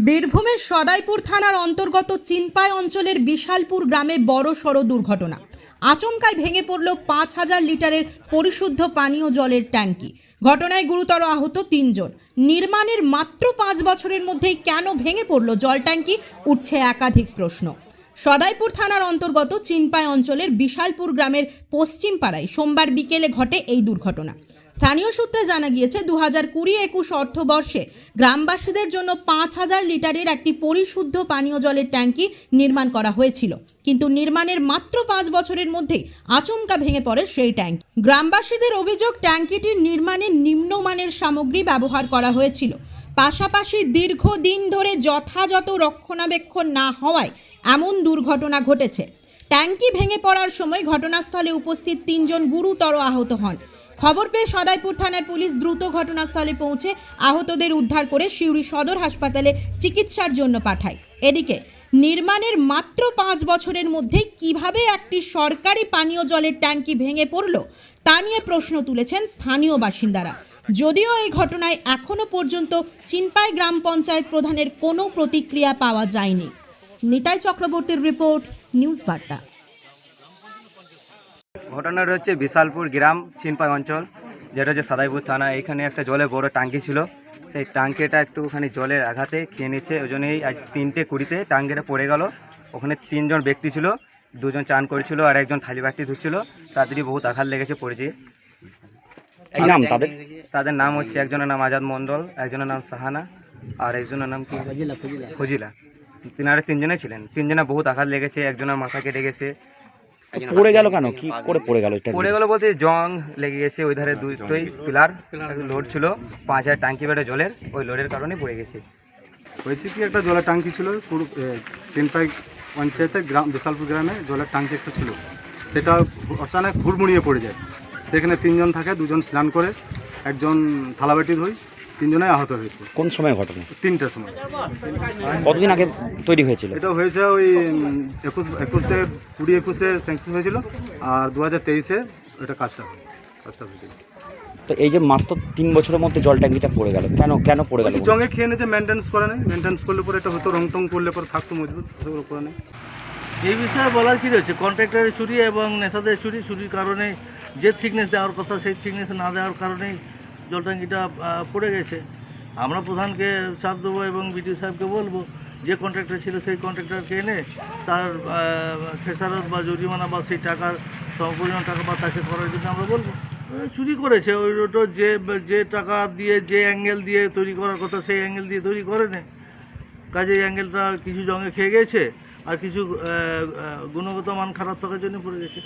বীরভূমের সদাইপুর থানার অন্তর্গত চিনপাই অঞ্চলের বিশালপুর গ্রামে বড়সড় দুর্ঘটনা। আচমকায় ভেঙে পড়ল ৫,০০০ লিটারের পরিশুদ্ধ পানীয় জলের ট্যাঙ্কি। ঘটনায় গুরুতর আহত ৩ জন। নির্মাণের মাত্র ৫ বছরের মধ্যেই কেন ভেঙে পড়ল জল ট্যাঙ্কি, উঠছে একাধিক প্রশ্ন। সদাইপুর থানার অন্তর্গত চিনপাই অঞ্চলের বিশালপুর গ্রামের পশ্চিম পাড়ায় সোমবার বিকেলে ঘটে এই দুর্ঘটনা। স্থানীয় সূত্রে জানা গিয়েছে 2020-21 অর্থবর্ষে গ্রামবাসীদের জন্য ৫,০০০ লিটারের একটি পরিশুদ্ধ পানীয় জলের ট্যাঙ্কি নির্মাণ করা হয়েছিল, কিন্তু নির্মাণের মাত্র ৫ বছরের মধ্যেই আচমকা ভেঙে পড়ে সেই ট্যাঙ্কি। গ্রামবাসীদের অভিযোগ, ট্যাঙ্কিটির নির্মাণে নিম্নমানের সামগ্রী ব্যবহার করা হয়েছিল, পাশাপাশি দীর্ঘদিন ধরে যথাযথ রক্ষণাবেক্ষণ না হওয়ায় এমন দুর্ঘটনা ঘটেছে। ট্যাঙ্কি ভেঙে পড়ার সময় ঘটনাস্থলে উপস্থিত ৩ জন গুরুতর আহত হন। খবর পেয়ে সদাইপুর থানার পুলিশ দ্রুত ঘটনাস্থলে পৌঁছে আহতদের উদ্ধার করে সিউড়ি সদর হাসপাতালে চিকিৎসার জন্য পাঠায়। এদিকে নির্মাণের মাত্র ৫ বছরের মধ্যেই কিভাবে একটি সরকারি পানীয় জলের ট্যাঙ্কি ভেঙে পড়ল তা নিয়ে প্রশ্ন তুলেছেন স্থানীয় বাসিন্দারা। যদিও এই ঘটনায় এখনো পর্যন্ত চিনপাই গ্রাম পঞ্চায়েত প্রধানের কোনো প্রতিক্রিয়া পাওয়া যায়নি। নিতাই চক্রবর্তীর রিপোর্ট, নিউজ বার্তা। ঘটনাটা হচ্ছে বিশালপুর গ্রাম চিনপাই অঞ্চল, যেটা হচ্ছে সদাইপুর থানা। এখানে একটা জলের বড় ট্যাঙ্কি ছিল, সেই ট্যাঙ্কিটা একটুখানি জলের আঘাতে খেয়ে নিচ্ছে, ওই জন্যই আজ 3:20 ট্যাঙ্কিটা পড়ে গেল। ওখানে 3 জন ব্যক্তি ছিল, 2 জন চান করেছিল আর একজন থালি বাটি ধুচ্ছিল। তাদেরই বহুত আঘাত লেগেছে, পড়েছে। তাদের নাম হচ্ছে, একজনের নাম আজাদ মণ্ডল, একজনের নাম সাহানা আর একজনের নাম কি ফজিলা। তিনারা 3 জনে ছিলেন। 3 জনে বহুত আঘাত লেগেছে, একজনের মাথা কেটে গেছে। পড়ে গেল কেন, কি করে পড়ে গেল? পড়ে গেল বলতে জং লেগে গেছে, ওই ধারে দুটোই পিলার লোড ছিল 5,000 ট্যাঙ্কি বেড়ে জলের, ওই লোডের কারণে পড়ে গেছে। হয়েছে কি, একটা জলের ট্যাঙ্কি ছিল চিনপাই পঞ্চায়েতের গ্রাম বিশালপুর গ্রামে জলের ট্যাঙ্কি একটা ছিল, সেটা অচানক হুড়মুড়িয়ে পড়ে যায়। সেখানে 3 জন থাকে, 2 জন স্নান করে, একজন থালাবাটি ধুই, 3 জনেই আহত হয়েছে। কোন সময় ঘটনা? 3টার সময়। কতদিন আগে তৈরি হয়েছিল? এটা হয়েছে ওই 2021-এ স্যাংশন হয়েছিল, আর 2023-এ এটা কাজটা হয়েছিল। তো এই যে মাত্র 3 বছরের মধ্যে জল ট্যাঙ্কিটা পড়ে গেল, কেন পড়ে গেল? জঙ্গে খেয়ে নিয়েছে, মেনটেন্স করে নেই। মেনটেন্স করলে পরে এটা হয়তো রং টং করলে পরে থাকতো মজবুত, সেগুলো করে নেই। এই বিষয়ে বলার কী রয়েছে, কন্ট্রাক্টরের চুরি এবং নেশাদের চুরির কারণে যে থিকনেস দেওয়ার কথা সেই থিকনেস না দেওয়ার কারণেই জল ট্যাঙ্কিটা পড়ে গেছে। আমরা প্রধানকে চাপ দেবো এবং বিডিও সাহেবকে বলবো, যে কন্ট্রাক্টর ছিল সেই কন্ট্রাক্টরকে এনে তার খেসারত বা জরিমানা বা সেই টাকার সমপরিমাণ টাকা বা তাকে করার জন্য আমরা বলবো। চুরি করেছে, ওই রোডও যে টাকা দিয়ে যে অ্যাঙ্গেল দিয়ে তৈরি করার কথা সেই অ্যাঙ্গেল দিয়ে তৈরি করে নে, কাজে এই অ্যাঙ্গেলটা কিছু জঙ্গে খেয়ে গেছে আর কিছু গুণগত মান খারাপ থাকার জন্য পড়ে গেছে।